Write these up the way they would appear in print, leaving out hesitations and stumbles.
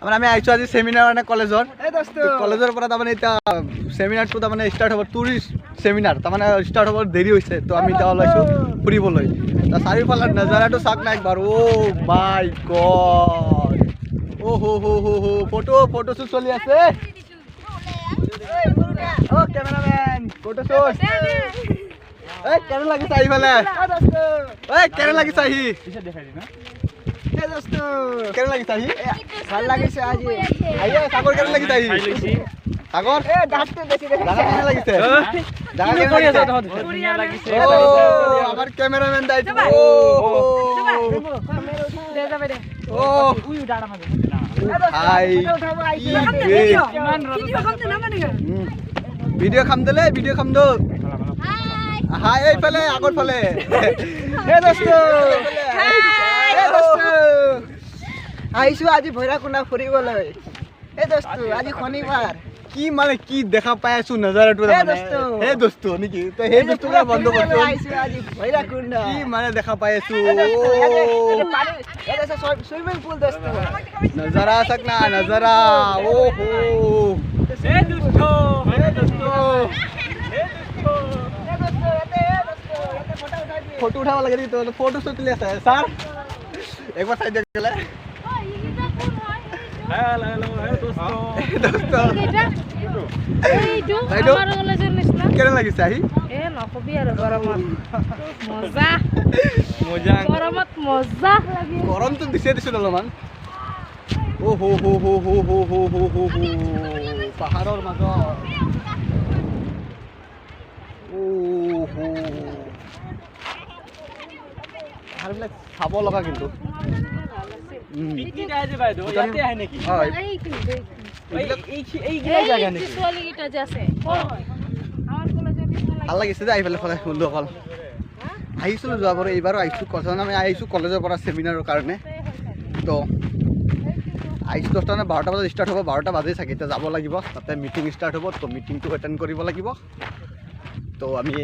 মানে আমি আইছো আজি সেমিনাৰ মানে কলেজৰ কলেজৰ পৰা তাৰমানে এতিয়া সেমিনাৰটো তাৰমানে ষ্টাৰ্ট হ'ব টুৰিষ্ট সেমিনাৰ তাৰমানে ষ্টাৰ্ট হ'ব দেৰি হৈছে তো আমি এতিয়া ওলাইছো ফুৰিবলৈ তা চাৰিওফালে নজাৰাটো চাওক না একবাৰ ও মাই গড ও হো হো হো হো ফটো শুট চলি আছে ও ক্যামেরাম্যান ফটো শুট এই কেনে লাগিছে আইফালে এই কেনে লাগিছে আহি পিছে দেখাই দি না এই দোস্ত কেনে লাগিছে আহি ভাল লাগিছে আজি আইয়া সাগর কেনে লাগিছে আহি সাগর এ ডাকতে দেখি দাদা কেনে লাগিছে দাদা কেনে লাগিছে ধুনিয়া লাগিছে ও আমার ক্যামেরাম্যান দাইছে ও দে যাবে দে ও উই ডাড়া মাঝে হাই ভিডিও খাম দিলে ভিডিও খাম দো হাই এই ফেলে আগর ফেলে এ দোস্ত এ দোস্ত আইছো আজি ভৈৰাকুণ্ড ফুৰিবলৈ এ দোস্ত আজি শনিবাৰ কি মানে কি দেখা পাই আছো নজাৰাটো হে দোস্ত নেকি তো হে দোস্তৰা বন্ধ কৰছো আইছো আজি ভৈৰাকুণ্ড কি মানে দেখা পাই আছো এটা সুইমিং পুল দোস্ত নজারা সক না নজারা ওহো হে দোস্ত হে দোস্ত फोटो उठावा लगे तो फोटो शूट ले सर एक बार साइड देख ले हेलो दोस्तों दोस्तों এই जो আমার কলেজের নিছনা কেন লাগিছে আহি এ নকবি আর গরমত মজা মজা গরমত মজা লাগি গরম তো দিছে অলমান ও হো হো হো হো হো হো হো হো পাহাড়ৰ মাজত ও হো হারবিলাক খাব লগা কিন্তু পিকনিক আইছে বাইদো ইয়াতে আহে নেকি এই জায়গা নেকি সোয়ালিটা যে আছে আমার কলেজে ভাল লাগিছে যে আইফালে ফলে বন্ধু অকল আইছিল যোৱাবাৰ এইবাৰো আইছো কথা আমি আইছো কলেজৰ পৰা সেমিনাৰৰ কাৰণে তো আইছো 10টা নে 12টা বজাত ষ্টাৰ্ট হ'ব 12টা বাজে চাগে এতিয়া যাব লাগিব তাতে মিটিং ষ্টাৰ্ট হ'ব তো মিটিংটো এটেন্ড কৰিব লাগিব তো আমি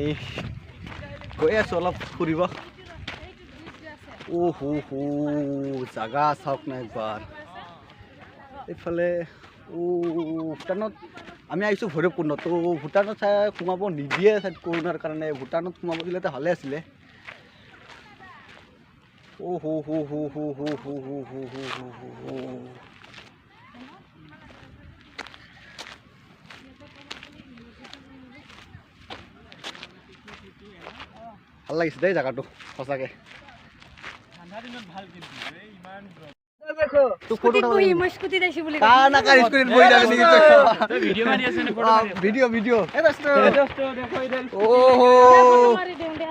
গৈ আছো অলপ ফুৰিব ও হো হো জাগা চাওক না একবাৰ এইফালে ও ভূটানত আমি আইছো ভৈৰৱকুণ্ড তো ভূটানত সোমাব নিদিয়ে কৰোণাৰ কাৰণে ভূটানত সোমাব দিলে ভালে আছিলে ও হো হো হো হো হো হো হো হো হো ভাল লাগিছে দেই জায়গাটো সঁচাকে ভাল কিন্তু ইমান দেখো তো ফটো বই মস্কুতি দেছি বলি না কার স্ক্রিন বই যাবে নাকি তো ভিডিও মারি আছে না ফটো ভিডিও এ দোস্ত দেখো ইদার ওহো মারি দেন দে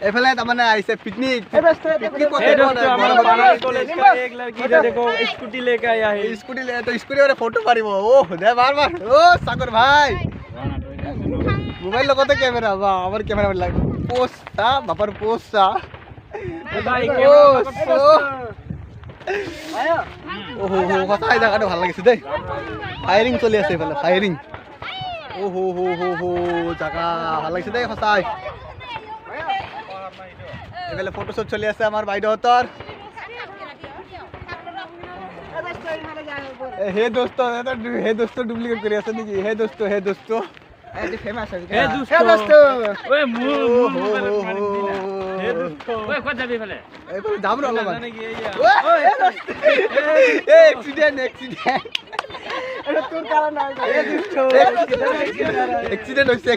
এফালে তামানে আইছে পিকনিক এ দোস্ত পিকনিক করতে हमारा कॉलेज का एक लड़की देखो स्कूटी लेके आया है स्कूटी ले तो स्कूटी वाले फोटो मारिब ओ दे बार ओ सागर भाई मोबाइल लगते कैमरा बा আমার ক্যামেরা লাগ পোস্টটা বাবার পোস্টটা ভাই আয়ো ওহো হো কথা জায়গাটা ভালো লাগিছে দেই ফায়ারিং চলি আছে এফালে ফায়ারিং ওহো হো হো হো জায়গা ভালো লাগিছে দেই খসাই এফালে ফটো শুট চলি আছে আমার বাইদহতৰ হে দোস্ত ডুপ্লিকেট কৰি আছে নেকি হে দোস্ত এটি ফেমাস আছে হে দোস্ত ওই মু হে দোস্ত ওই কত যাবি ফেলে এই দাম র লাগা ওই অ্যাক্সিডেন্ট এটা তোর কারণ না হে দোস্ত অ্যাক্সিডেন্ট হইছে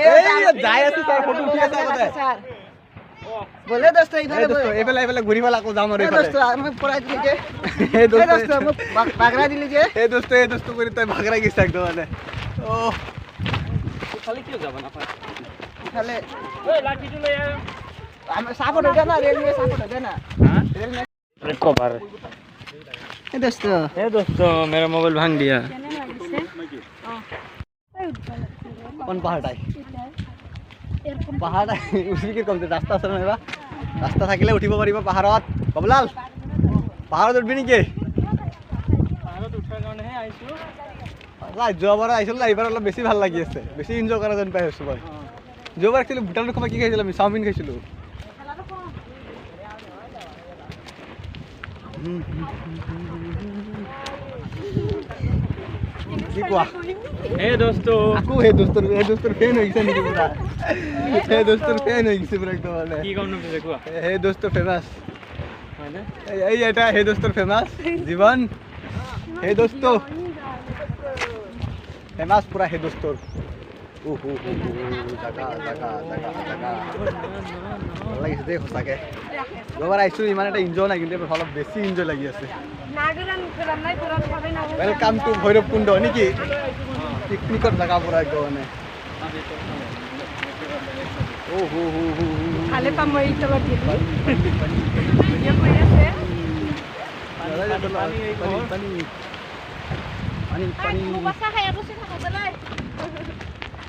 এই যায় আছে স্যার ফটো উঠি আছে স্যার बोले दोस्त इफाले घुरीवाला को जाम रे दोस्त আমি পড়াই দিলি যে হে দোস্ত বাগরা দিলি যে হে দোস্ত করি তাই বাগরা গিস একদম মানে ও খালি কি যাব না খালি ওই লাঠি চলে আমি সাপোর্ট হবে না রেলওয়ে সাপোর্ट হবে না हां रेलवे रिकवर हे दोस्त मेरा मोबाइल भांग दिया कौन पहाड़ है পাহাড় উঠি কমতে রাস্তা আছে না রাস্তা থাকিলে উঠিব পাৰিব পাহাৰত কবলাল পাহাৰত উঠবি নেকি পাহাৰত উঠাৰ কাৰণেহে আইছো যোৱাবাৰ আইছিল এইবাৰ অলপ বেছি ভাল লাগি আছে বেছি এনজয় কৰা যেন পাই আছো মই যোৱাবাৰ একচুৱেলি ভূটানত কি খাইছিলো আমি চাওমিন খাইছিলো কি কোৱা হে দোস্ত আকৌ হে দোস্তৰ ফেন হৈ গৈছে নেকি পুৰা হে দোস্তৰ ফেন হৈ গৈছে পুৰা একদম মানে কি কম পিছে কোৱা হে দোস্ত ফেমাছ হয়নে এই এটা হে দোস্তৰ ফেমাছ জীৱন হে দোস্ত ফেমাছ পুৰা হে দোস্তৰ জাগা ভাল লাগিছে দেই সঁচাকে যোৱাবাৰ আহিছোঁ ইমান এটা এনজয় নাই কিন্তু অলপ বেছি এনজয় লাগি আছে ৱেলকাম টু ভৈৰৱকুণ্ড নেকি পিকনিকৰ জেগা পুৰা একদম মানে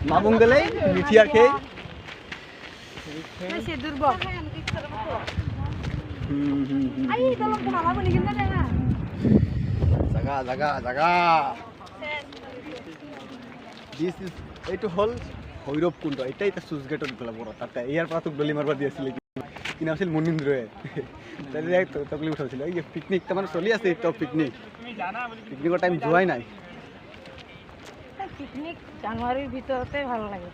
মাবুং গেলে মিঠিয়া খেয়ে জাগা এইটো হ'ল ভৈৰৱকুণ্ড এতিয়া চুইচ গেটত গ'লা বৰ তাতে ইয়াৰ পৰা তোক দলি মাৰিব দি আছিলে কি নাম আছিল মুনীন্দ্ৰয়ে তকলি উঠাইছিলে এই পিকনিক তাৰমানে চলি আছে এতিয়া পিকনিকৰ টাইম যোৱাই নাই পিকনিক জানুৱাৰীৰ ভিতৰতে ভাল লাগে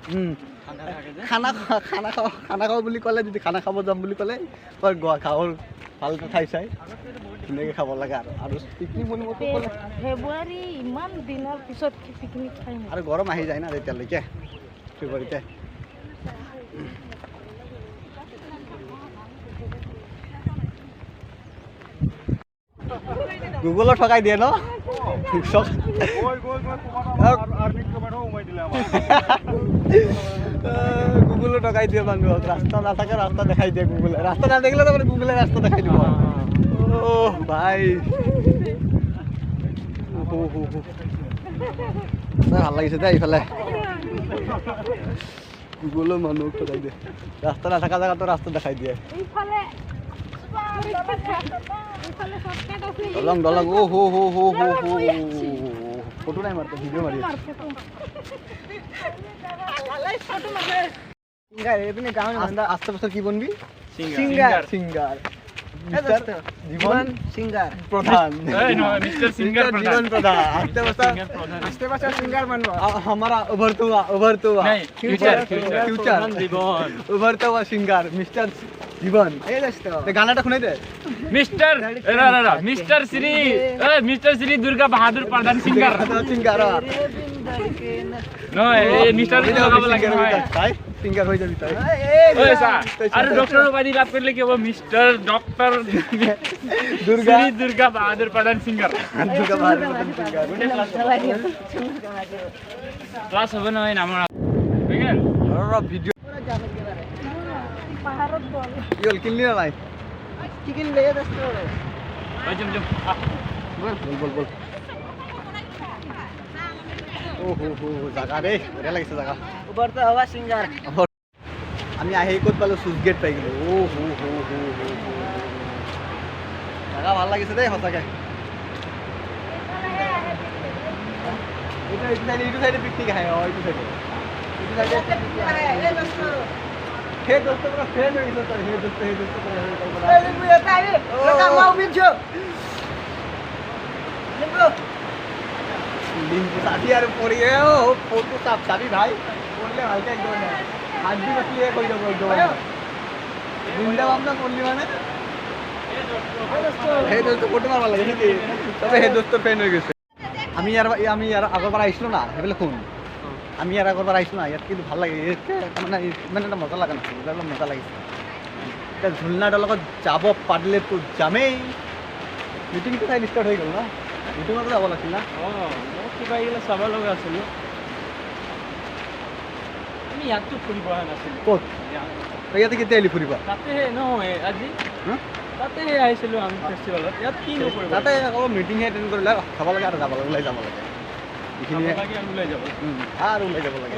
খানা খাওঁ বুলি ক'লে যদি খানা খাব যাম বুলি ক'লে তই গাঁৱৰ ভাল ঠাই চাই ধুনীয়াকৈ খাব লাগে আৰু পিকনিক বুলি ক'লে ফেব্ৰুৱাৰী ইমান দিনৰ পিছত পিকনিক খাই আৰু গৰম আহি যায় না তেতিয়ালৈকে ফেব্ৰুৱাৰীতে গুগলত ঠকাই দিয়ে ন গুগলো ঠকাই দিয়ে মানুহক ৰাস্তা নাথাকে ৰাস্তা দেখাই দিয়ে গুগলে ৰাস্তা নাথাকিলে তাৰমানে গুগলে ৰাস্তা দেখাই দিব ভাই ভাল লাগিছে দেই এইফালে গুগলো মানুহক ঠকাই দিয়ে ৰাস্তা নাথাকা জেগাতো ৰাস্তা দেখাই দিয়ে দলং ফটো নাই মারতে ভিডিও মারি সিঙ্গার এখানে গাঁও আস্তে বছর কি বনবি সিঙ্গার মিস্টার জীবন সিঙ্গার প্রধান মিস্টার সিঙ্গার জীবন প্রধান আস্তে বছর সিঙ্গার बनबो हमारा उभरता हुआ फ्यूचर जीवन उभरता हुआ सिंगर मिस्टर জীবন এই দোস্ত গানাটা শুনাই দে মিস্টার শ্রী দুর্গা বাহাদুর প্রধান সিঙ্গার মিস্টার সিঙ্গার হয়ে যাবি তাই আর ডক্টর উপাধি লাভ করলে কি হবে মিস্টার ডক্টর দুর্গা বাহাদুর প্রধান সিঙ্গার ক্লাস হবে না হয় নাম ভিডিও পাহাড়ত বল কি হল কিনলি না নাই কি কিনলে দোস্ত বল জাগা রে বঢ়িয়া লাগিছে জাগা উভরতা হওয়া সিঙ্গার আমি আহি ক'ত পালো চুইচ গেট পাই গলো জাগা ভাল লাগিছে দেই সঁচাকে এইটো চাইডে পিকনিক আহে এইটো চাইডে हे दोस्तों का फैन हो गया तो हे दोस्तों ए लिंबू ये ताई लगा माऊ बिंचो लिंबू साथी यार पड़ी है ओ फोटो साफ साथी भाई बोलले हल्का एकदम है हाथ भी बसली है कोई दो गुंडा बाप ना बोलली माने हे दोस्तों फोटो मारवा লাগে নাকি তবে হে দোস্তৰ ফ্যান হৈ গৈছে আমি ইয়াৰ আগৰবাৰ আহিছিলো না হেবলে কোন আমি ইয়াৰ আগৰবাৰ আহিছোঁ না ইয়াত কিন্তু ভাল লাগে মানে ইমান এটা মজা লগা নাছিল অলপ মজা লাগিছে এতিয়া ঝুলনাৰ লগত যাব পাৰিলেতো যামেই মিটিংটো চাই ষ্টাৰ্ট হৈ গ'ল ন মিটিঙতো যাব লাগিছিল না কিবা এইগিলা চাব লগা আছিল আমি ইয়াততো ফুৰিব অহা নাছিলোঁ ক'ত ইয়াতে কেতিয়া আহিলি ফুৰিবা তাতে নহয় আজি তাতে আহিছিলোঁ আমি ফেষ্টিভেলত ইয়াত কি নকৰিব তাতে অলপ মিটিংহে এটেণ্ড কৰিলে খাব লাগে আৰু যাব লাগে ওলাই যাব লাগে এইখিনিয়ে ওলাই যাব আৰু ওলাই যাব লাগে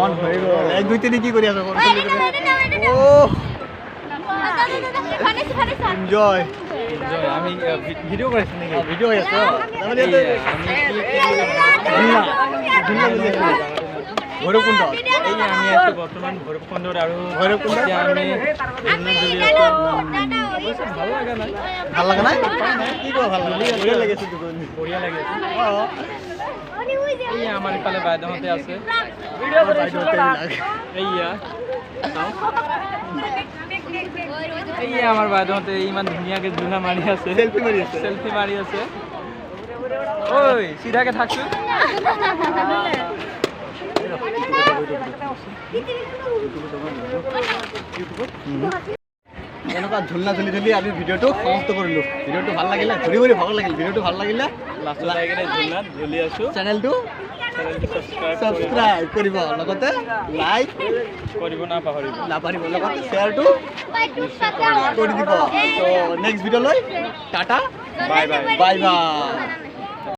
অন হৈ গ'ল 1 2 3 কি কৰি আছ এনজয় আমি ভিডিও কৰিছোঁ নেকি ভিডিও হৈ আছে ভৈৰৱকুণ্ডত এই আমি আছো বৰ্তমান ভৈৰৱকুণ্ডত আৰু ভৈৰৱকুণ্ড এতিয়া আমি ভাল লগা নাই ভাল লগা নাই কি কোৱা ভাল লগা বঢ়িয়া লাগিছে বঢ়িয়া লাগি আছে অঁ এই আমাৰ ইফালে বাইদেউহঁতে আছে এইয়া এইয়া আমাৰ বাইদেউহঁতে ইমান ধুনীয়াকৈ জোলা মাৰি আছে চেল্ফি মাৰি আছে ঐ চিধাকে থাকচোন এনেকুৱা ঝুলনা ঝুলি ঝুলি আমি ভিডিঅ'টো সমাপ্ত কৰিলোঁ ভিডিঅ'টো ভাল লাগিলে ঘূৰি ঘূৰি ভাগ লাগিল ভিডিঅ'টো ভাল লাগিলে লাষ্টত আহি কিনে ঝুলনাত ঝুলি আছোঁ চেনেলটো চেনেলটো ছাবস্ক্ৰাইব কৰিব লগতে লাইক কৰিব নাপাহৰিব লগতে শ্বেয়াৰটো কৰি দিব তো next ভিডিঅ'লৈ tata bye bye bye bye